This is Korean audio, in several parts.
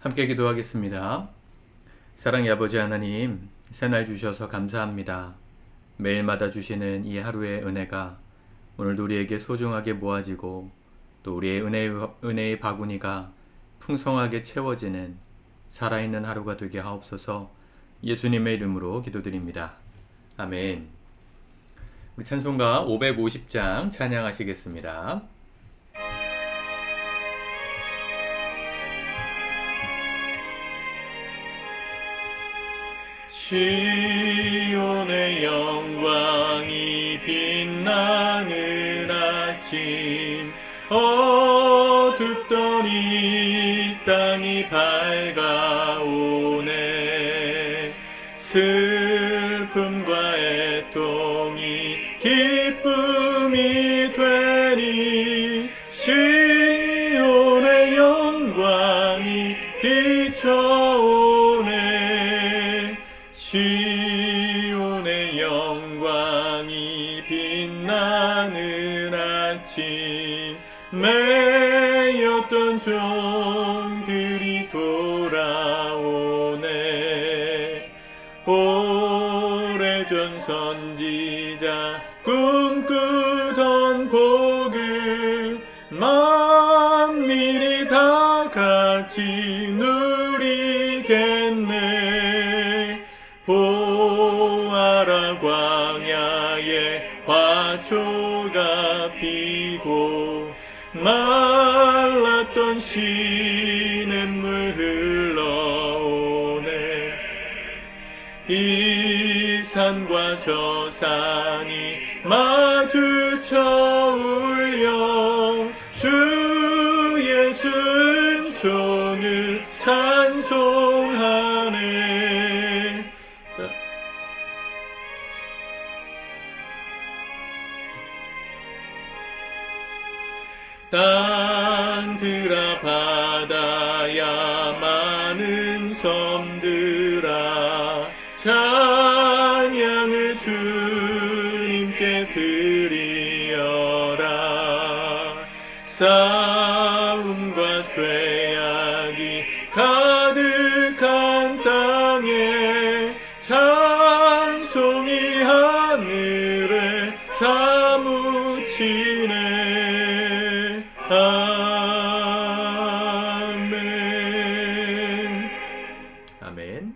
함께 기도하겠습니다. 사랑의 아버지 하나님, 새날 주셔서 감사합니다. 매일마다 주시는 이 하루의 은혜가 오늘도 우리에게 소중하게 모아지고 또 우리의 은혜의 바구니가 풍성하게 채워지는 살아있는 하루가 되게 하옵소서. 예수님의 이름으로 기도드립니다. 아멘. 우리 찬송가 550장 찬양하시겠습니다. 시온의 영광이 빛나는 아침, 어둡던 이 땅이 밝아오네. 슬픔과 애통이 기쁨이 되니 시온의 영광이 비춰오네. 시온의 영광이 빛나는 아침, 매였던 종들이 돌아오네. 오래전 선지자 꿈꾸던 복을 만민이 다 같이 누리겠네. 보아라, 광야에 화초가 피고 말랐던 시냇물 흘러오네. 이 산과 저 산이 마주쳐 울려 주 예수 은총을 찬송하네. 땅들아, 바다야, 많은 섬들아, 찬양을 주님께 드리어라. 싸움과 죄악이 가득한 땅에 찬송이 하늘에 사무치네. 아멘. 아멘.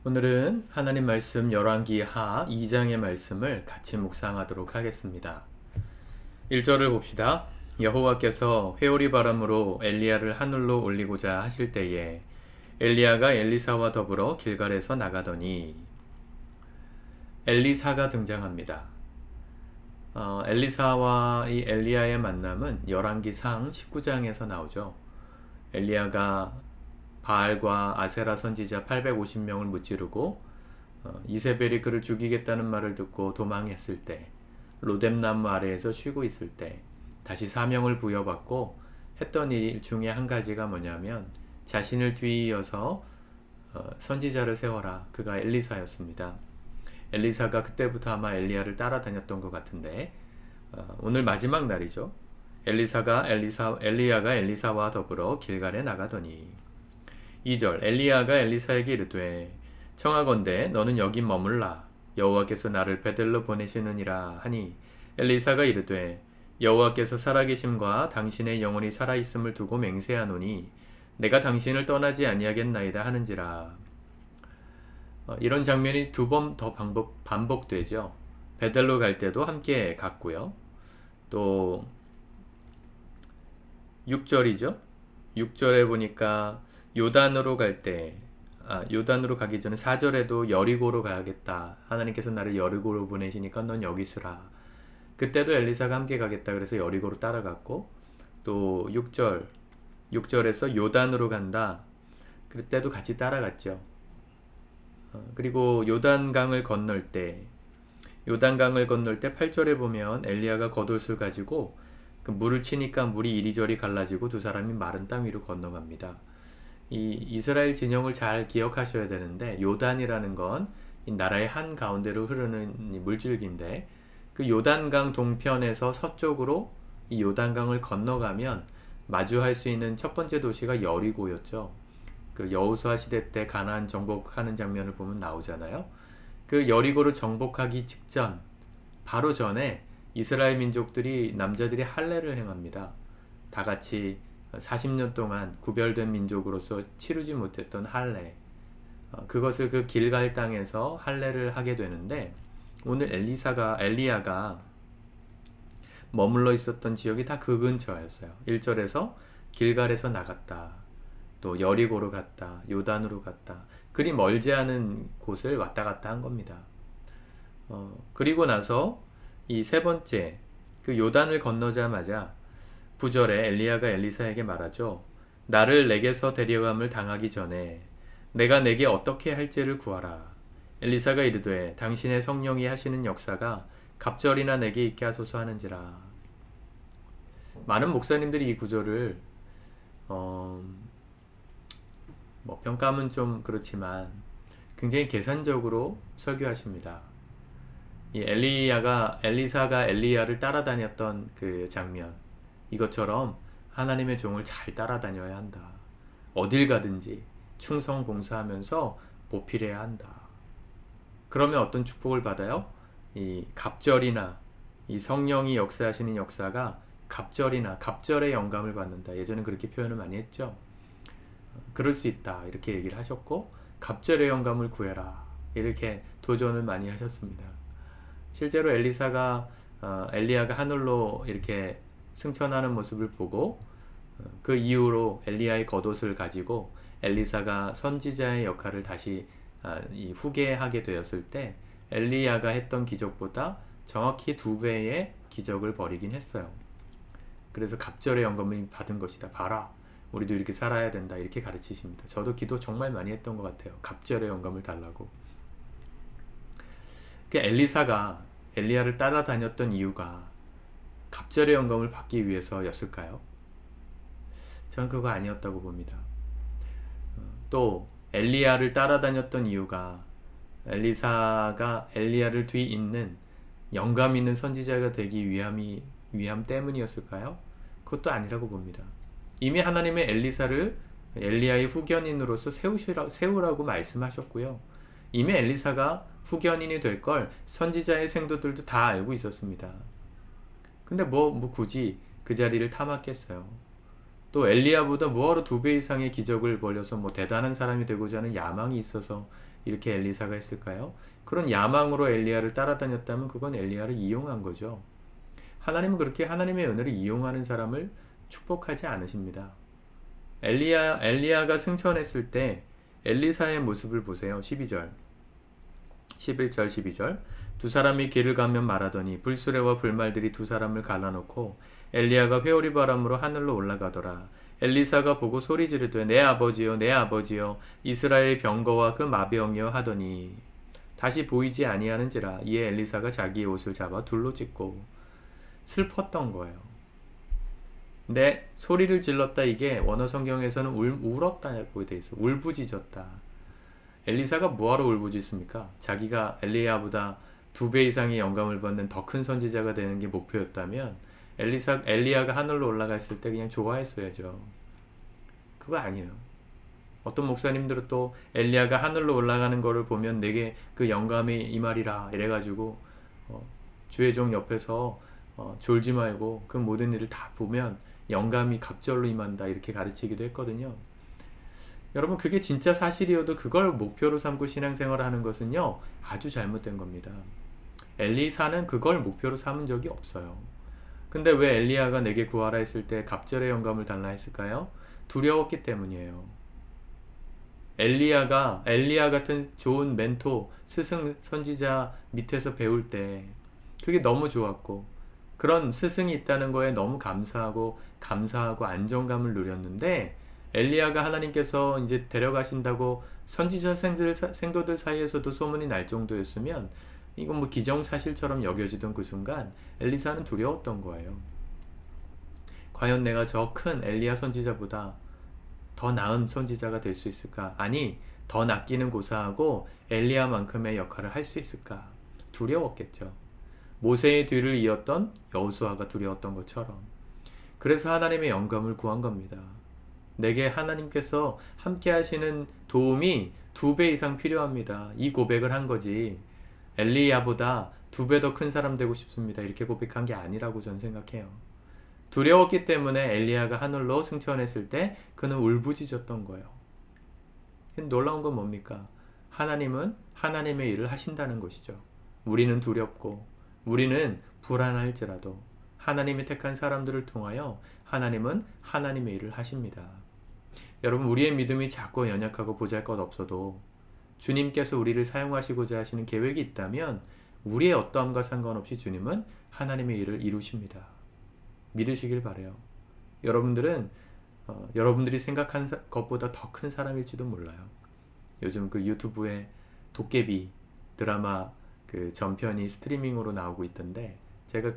오늘은 하나님 말씀 열왕기하 2장의 말씀을 같이 묵상하도록 하겠습니다. 1절을 봅시다. 여호와께서 회오리 바람으로 엘리야를 하늘로 올리고자 하실 때에 엘리야가 엘리사와 더불어 길갈에서 나가더니, 엘리사가 등장합니다. 엘리사와 이 엘리야의 만남은 열왕기상 19장에서 나오죠. 엘리야가 바알과 아세라 선지자 850명을 무찌르고 이세벨이 그를 죽이겠다는 말을 듣고 도망했을 때, 로뎀나무 아래에서 쉬고 있을 때 다시 사명을 부여받고 했던 일 중에 한 가지가 뭐냐면 자신을 뒤이어서 선지자를 세워라. 그가 엘리사였습니다. 엘리사가 그때부터 아마 엘리야를 따라다녔던 것 같은데, 오늘 마지막 날이죠. 엘리야가 엘리사와 더불어 길갈에 나가더니, 2절, 엘리야가 엘리사에게 이르되 청하건대 너는 여기 머물라. 여호와께서 나를 베델로 보내시느니라 하니, 엘리사가 이르되 여호와께서 살아계심과 당신의 영혼이 살아있음을 두고 맹세하노니 내가 당신을 떠나지 아니하겠나이다 하는지라. 이런 장면이 두 번 더 반복되죠. 베델로 갈 때도 함께 갔고요. 또 6절이죠. 6절에 보니까 요단으로 갈 때, 요단으로 가기 전에 4절에도 여리고로 가야겠다. 하나님께서 나를 여리고로 보내시니까 넌 여기 있으라. 그때도 엘리사가 함께 가겠다 그래서 여리고로 따라갔고, 또 6절에서 요단으로 간다. 그때도 같이 따라갔죠. 그리고 요단강을 건널 때 8절에 보면 엘리야가 겉옷을 가지고 그 물을 치니까 물이 이리저리 갈라지고 두 사람이 마른 땅 위로 건너갑니다. 이 이스라엘 진영을 잘 기억하셔야 되는데, 요단이라는 건 이 나라의 한 가운데로 흐르는 물줄기인데, 그 요단강 동편에서 서쪽으로 이 요단강을 건너가면 마주할 수 있는 첫 번째 도시가 여리고였죠. 그 여호수아 시대 때 가나안 정복하는 장면을 보면 나오잖아요. 그 여리고를 정복하기 직전, 바로 전에 이스라엘 민족들이 남자들이 할례를 행합니다. 다 같이 40년 동안 구별된 민족으로서 치르지 못했던 할례, 그것을 그 길갈 땅에서 할례를 하게 되는데, 오늘 엘리야가 머물러 있었던 지역이 다 그 근처였어요. 1절에서 길갈에서 나갔다, 또 여리고로 갔다, 요단으로 갔다, 그리 멀지 않은 곳을 왔다 갔다 한 겁니다. 그리고 나서 이 세 번째, 그 요단을 건너자마자 9절에 엘리야가 엘리사에게 말하죠. 나를 내게서 데려감을 당하기 전에 내가 내게 어떻게 할지를 구하라. 엘리사가 이르되 당신의 성령이 하시는 역사가 갑절이나 내게 있게 하소서 하는지라. 많은 목사님들이 이 구절을 평가하면 좀 그렇지만 굉장히 계산적으로 설교하십니다. 이 엘리사가 엘리야를 따라다녔던 그 장면, 이것처럼 하나님의 종을 잘 따라다녀야 한다. 어딜 가든지 충성 봉사하면서 보필해야 한다. 그러면 어떤 축복을 받아요? 이 갑절이나 이 성령이 역사하시는 역사가 갑절의 영감을 받는다. 예전에 그렇게 표현을 많이 했죠. 그럴 수 있다, 이렇게 얘기를 하셨고, 갑절의 영감을 구해라, 이렇게 도전을 많이 하셨습니다. 실제로 엘리야가 하늘로 이렇게 승천하는 모습을 보고, 그 이후로 엘리야의 겉옷을 가지고 엘리사가 선지자의 역할을 다시 후계하게 되었을 때, 엘리야가 했던 기적보다 정확히 2배의 기적을 벌이긴 했어요. 그래서 갑절의 영감을 받은 것이다. 봐라, 우리도 이렇게 살아야 된다, 이렇게 가르치십니다. 저도 기도 정말 많이 했던 것 같아요. 갑절의 영감을 달라고. 엘리사가 엘리야를 따라다녔던 이유가 갑절의 영감을 받기 위해서였을까요? 저는 그거 아니었다고 봅니다. 또 엘리야를 따라다녔던 이유가 엘리사가 엘리야를 뒤잇는 영감 있는 선지자가 되기 위함 때문이었을까요? 그것도 아니라고 봅니다. 이미 하나님의 엘리사를 엘리야의 후견인으로서 세우라고 말씀하셨고요. 이미 엘리사가 후견인이 될 걸 선지자의 생도들도 다 알고 있었습니다. 근데 굳이 그 자리를 탐았겠어요. 또 엘리야보다 뭐하러 2배 이상의 기적을 벌여서 대단한 사람이 되고자 하는 야망이 있어서 이렇게 엘리사가 했을까요? 그런 야망으로 엘리야를 따라다녔다면 그건 엘리야를 이용한 거죠. 하나님은 그렇게 하나님의 은혜를 이용하는 사람을 축복하지 않으십니다. 엘리야가 승천했을 때 엘리사의 모습을 보세요. 11절 12절 두 사람이 길을 가면 말하더니 불수레와 불말들이 두 사람을 갈라놓고 엘리야가 회오리 바람으로 하늘로 올라가더라. 엘리사가 보고 소리 지르되 내 아버지여 내 아버지여 이스라엘 병거와 그 마병이여 하더니 다시 보이지 아니하는지라. 이에 엘리사가 자기의 옷을 잡아 둘로 찢고 슬펐던 거예요. 근데 소리를 질렀다, 이게 원어 성경에서는 울었다고 돼 있어. 울부짖었다. 엘리사가 뭐하러 울부짖습니까? 자기가 엘리야보다 2배 이상의 영감을 받는 더 큰 선지자가 되는 게 목표였다면 엘리야가 하늘로 올라갔을 때 그냥 좋아했어야죠. 그거 아니에요. 어떤 목사님들은 또 엘리야가 하늘로 올라가는 거를 보면 내게 그 영감이 임하리라 이래가지고 주의 종 옆에서 졸지 말고 그 모든 일을 다 보면 영감이 갑절로 임한다, 이렇게 가르치기도 했거든요. 여러분, 그게 진짜 사실이어도 그걸 목표로 삼고 신앙생활을 하는 것은요, 아주 잘못된 겁니다. 엘리사는 그걸 목표로 삼은 적이 없어요. 근데 왜 엘리야가 내게 구하라 했을 때 갑절의 영감을 달라 했을까요? 두려웠기 때문이에요. 엘리야 같은 좋은 멘토, 스승 선지자 밑에서 배울 때 그게 너무 좋았고, 그런 스승이 있다는 거에 너무 감사하고 안정감을 누렸는데, 엘리야가 하나님께서 이제 데려가신다고 선지자 생도들 사이에서도 소문이 날 정도였으면 이건 기정사실처럼 여겨지던 그 순간 엘리사는 두려웠던 거예요. 과연 내가 저 큰 엘리야 선지자보다 더 나은 선지자가 될 수 있을까? 아니, 더 낚이는 고사하고 엘리야만큼의 역할을 할 수 있을까? 두려웠겠죠. 모세의 뒤를 이었던 여호수아가 두려웠던 것처럼. 그래서 하나님의 영감을 구한 겁니다. 내게 하나님께서 함께 하시는 도움이 2배 이상 필요합니다. 이 고백을 한 거지. 엘리야보다 2배 더 큰 사람 되고 싶습니다. 이렇게 고백한 게 아니라고 저는 생각해요. 두려웠기 때문에 엘리야가 하늘로 승천했을 때 그는 울부짖었던 거예요. 놀라운 건 뭡니까? 하나님은 하나님의 일을 하신다는 것이죠. 우리는 두렵고 우리는 불안할지라도 하나님이 택한 사람들을 통하여 하나님은 하나님의 일을 하십니다. 여러분, 우리의 믿음이 작고 연약하고 보잘것없어도 주님께서 우리를 사용하시고자 하시는 계획이 있다면 우리의 어떠함과 상관없이 주님은 하나님의 일을 이루십니다. 믿으시길 바라요. 여러분들은 여러분들이 생각한 것보다 더 큰 사람일지도 몰라요. 요즘 그 유튜브에 도깨비 드라마 그 전편이 스트리밍으로 나오고 있던데, 제가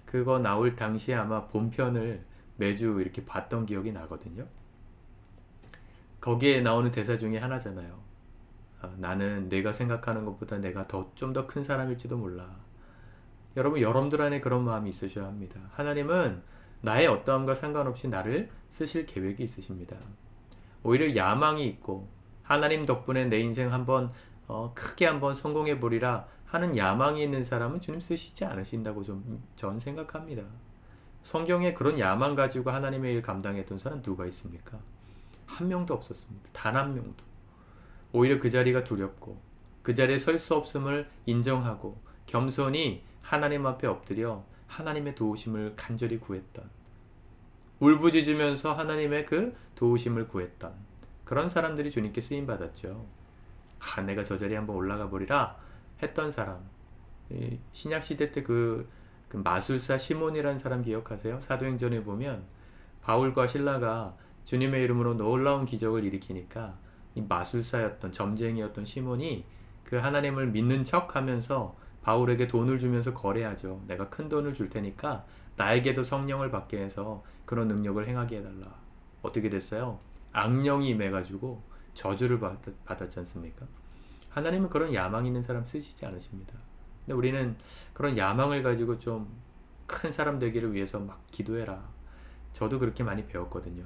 그거 나올 당시에 아마 본편을 매주 이렇게 봤던 기억이 나거든요. 거기에 나오는 대사 중에 하나잖아요. 나는 내가 생각하는 것보다 내가 좀 더 큰 사람일지도 몰라. 여러분들 안에 그런 마음이 있으셔야 합니다. 하나님은 나의 어떠함과 상관없이 나를 쓰실 계획이 있으십니다. 오히려 야망이 있고 하나님 덕분에 내 인생 크게 한번 성공해 보리라 하는 야망이 있는 사람은 주님 쓰시지 않으신다고 전 생각합니다. 성경에 그런 야망 가지고 하나님의 일 감당했던 사람 누가 있습니까? 한 명도 없었습니다. 단 한 명도. 오히려 그 자리가 두렵고 그 자리에 설 수 없음을 인정하고 겸손히 하나님 앞에 엎드려 하나님의 도우심을 간절히 구했던, 울부짖으면서 하나님의 그 도우심을 구했던 그런 사람들이 주님께 쓰임받았죠. 내가 저 자리에 한번 올라가 보리라 했던 사람. 신약시대 때 그 마술사 시몬이라는 사람 기억하세요? 사도행전에 보면 바울과 실라가 주님의 이름으로 놀라운 기적을 일으키니까 이 마술사였던 점쟁이였던 시몬이 그 하나님을 믿는 척 하면서 바울에게 돈을 주면서 거래하죠. 내가 큰 돈을 줄 테니까 나에게도 성령을 받게 해서 그런 능력을 행하게 해달라. 어떻게 됐어요? 악령이 임해가지고 저주를 받았지 않습니까? 하나님은 그런 야망 있는 사람 쓰시지 않으십니다. 근데 우리는 그런 야망을 가지고 좀 큰 사람 되기를 위해서 막 기도해라. 저도 그렇게 많이 배웠거든요.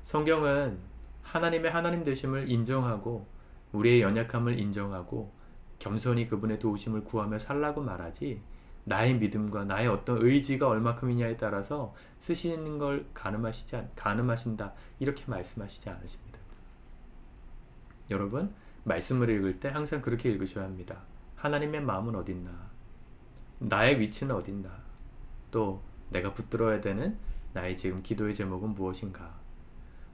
성경은 하나님의 하나님 되심을 인정하고 우리의 연약함을 인정하고 겸손히 그분의 도우심을 구하며 살라고 말하지, 나의 믿음과 나의 어떤 의지가 얼마큼이냐에 따라서 쓰시는 걸 가늠하신다 이렇게 말씀하시지 않으십니다. 여러분, 말씀을 읽을 때 항상 그렇게 읽으셔야 합니다. 하나님의 마음은 어딨나? 나의 위치는 어딨나? 또 내가 붙들어야 되는 나의 지금 기도의 제목은 무엇인가?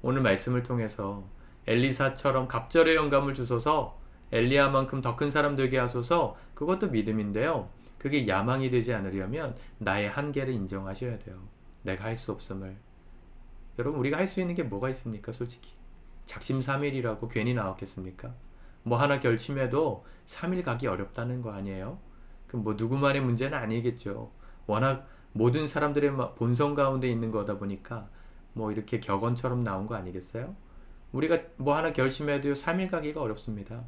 오늘 말씀을 통해서 엘리사처럼 갑절의 영감을 주소서 엘리야만큼 더 큰 사람 되게 하소서, 그것도 믿음인데요. 그게 야망이 되지 않으려면 나의 한계를 인정하셔야 돼요. 내가 할 수 없음을. 여러분, 우리가 할 수 있는 게 뭐가 있습니까? 솔직히 작심삼일이라고 괜히 나왔겠습니까? 뭐 하나 결심해도 3일 가기 어렵다는 거 아니에요? 그 뭐 누구만의 문제는 아니겠죠. 워낙 모든 사람들의 본성 가운데 있는 거다 보니까 뭐 이렇게 격언처럼 나온 거 아니겠어요? 우리가 뭐 하나 결심해도 3일 가기가 어렵습니다.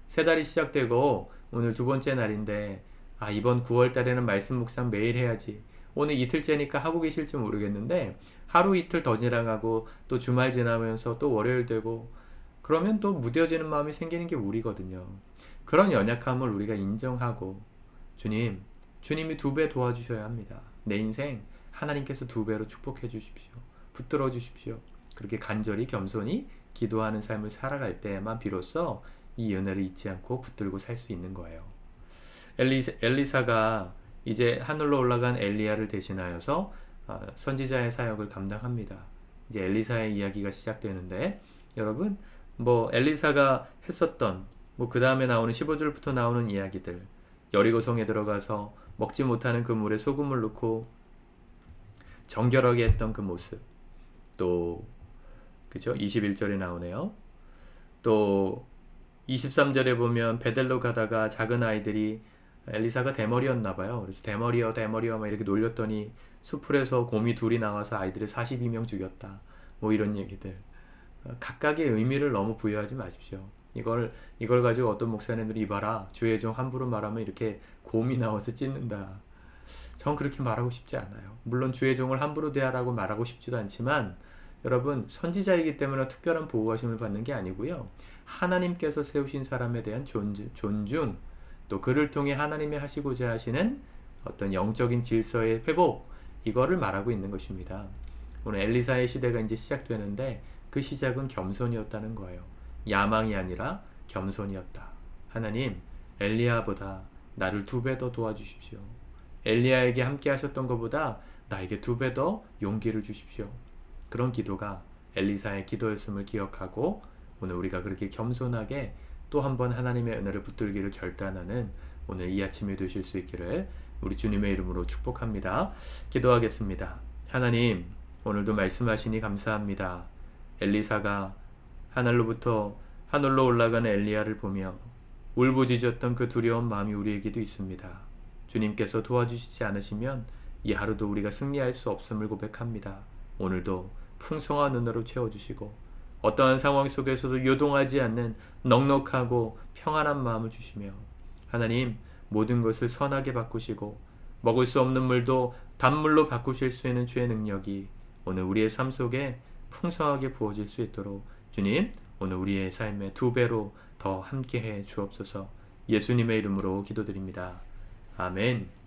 새 달이 시작되고 오늘 2번째 날인데 이번 9월 달에는 말씀 묵상 매일 해야지. 오늘 이틀째니까 하고 계실지 모르겠는데 하루 이틀 더 지나가고 또 주말 지나면서 또 월요일 되고 그러면 또 무뎌지는 마음이 생기는 게 우리거든요. 그런 연약함을 우리가 인정하고 주님이 2배 도와주셔야 합니다. 내 인생 하나님께서 2배로 축복해 주십시오. 붙들어 주십시오. 그렇게 간절히 겸손히 기도하는 삶을 살아갈 때에만 비로소 이 은혜를 잊지 않고 붙들고 살 수 있는 거예요. 엘리사가 이제 하늘로 올라간 엘리야를 대신하여서 선지자의 사역을 감당합니다. 이제 엘리사의 이야기가 시작되는데, 여러분, 뭐 엘리사가 했었던 그 다음에 나오는 15절부터 나오는 이야기들, 여리고성에 들어가서 먹지 못하는 그 물에 소금을 넣고 정결하게 했던 그 모습, 또 그죠? 21절에 나오네요. 또 23절에 보면 베델로 가다가 작은 아이들이, 엘리사가 대머리였나봐요. 그래서 대머리여 막 이렇게 놀렸더니 수풀에서 곰이 둘이 나와서 아이들을 42명 죽였다. 뭐 이런 얘기들. 각각의 의미를 너무 부여하지 마십시오. 이걸 가지고 어떤 목사님들이 이봐라, 주의 종 함부로 말하면 이렇게 곰이 나와서 찢는다. 전 그렇게 말하고 싶지 않아요. 물론 주의 종을 함부로 대하라고 말하고 싶지도 않지만 여러분, 선지자이기 때문에 특별한 보호하심을 받는 게 아니고요. 하나님께서 세우신 사람에 대한 존중, 또 그를 통해 하나님이 하시고자 하시는 어떤 영적인 질서의 회복, 이거를 말하고 있는 것입니다. 오늘 엘리사의 시대가 이제 시작되는데 그 시작은 겸손이었다는 거예요. 야망이 아니라 겸손이었다. 하나님, 엘리야보다 나를 2배 더 도와주십시오. 엘리야에게 함께 하셨던 것보다 나에게 2배 더 용기를 주십시오. 그런 기도가 엘리사의 기도였음을 기억하고 오늘 우리가 그렇게 겸손하게 또 한 번 하나님의 은혜를 붙들기를 결단하는 오늘 이 아침이 되실 수 있기를 우리 주님의 이름으로 축복합니다. 기도하겠습니다. 하나님, 오늘도 말씀하시니 감사합니다. 엘리사가 하늘로 올라가는 엘리야를 보며 울부짖었던 그 두려운 마음이 우리에게도 있습니다. 주님께서 도와주시지 않으시면 이 하루도 우리가 승리할 수 없음을 고백합니다. 오늘도 풍성한 은혜로 채워주시고 어떠한 상황 속에서도 요동하지 않는 넉넉하고 평안한 마음을 주시며 하나님, 모든 것을 선하게 바꾸시고 먹을 수 없는 물도 단물로 바꾸실 수 있는 주의 능력이 오늘 우리의 삶 속에 풍성하게 부어질 수 있도록 주님, 오늘 우리의 삶에 2배로 더 함께해 주옵소서. 예수님의 이름으로 기도드립니다. 아멘.